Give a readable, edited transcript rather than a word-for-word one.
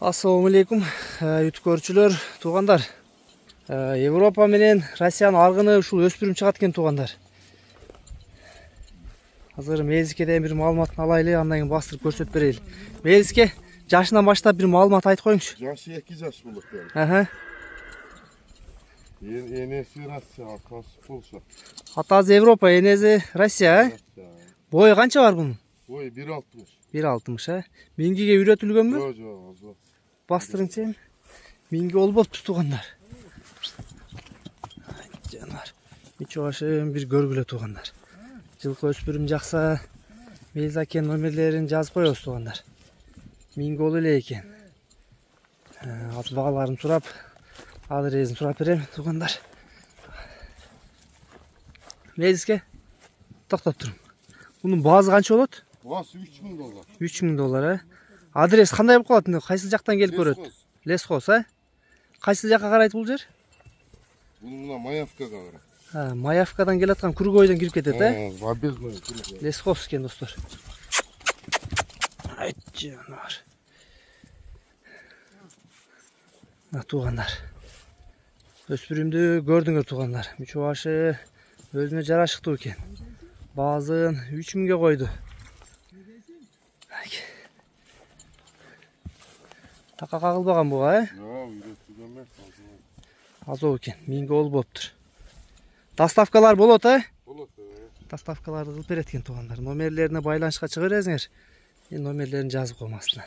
Assalamu alaikum YouTube көрүүчүлөр, туугандар. Европа менен Россиянын аргыны ушул өспүрүм чыгат экен, туугандар. Азыр Мелизкеден бир маалыматын алайлы, андан кийин бастырып көрсөтүп берели. Мелизке, жашынан баштап бир маалымат айтып коюңчу. Жашы 2 жаш болот. Энеси Россия, атасы Польша. Атасы Европа, энеси Россия, Бою канча бар бунун? Бою 1.60. 1.60, Мингиге үйрөтүлгөнбү? Жок. Бастырыңчы. Минги болбопту, туугандар. Жанар. Мичо башым бир көргүлө, туугандар. Жылкы өспүрүм жакса, Мелиз акен номерлерин жазып коебуз, туугандар. Минги боло эле экен. Азыр багаларын сурап, адресин сурап берем, туугандар. Мелизке, токтоп туруң. Бунун баасы канча болот? Баасы $3000. $3000, Адрес кандай болуп калат? Кайсы жактан келип көрөт? Лесхоз, Кайсы жакка карайт бул жер? Бул Маевкага карайт. Маевкадан келаткан Кургойдон кирип кетет, Объездной. Лесхоз экен, достор. Айт жанар. Туугандар. Өспүрүмдү көрдүңөр, туугандар. Мичо башы өзүнө жарашыктуу экен. Баазын 3000ге койду. Така кагылбаган буга, Үйрөтүлгөн эмес, азоо экен. Минги болбоптур. Доставкалар болот, Болот. Доставкаларды кылып берет экен, туугандар. Номерлерине байланышка чыга бересиңер. Мен номерлерин жазып коймун астына.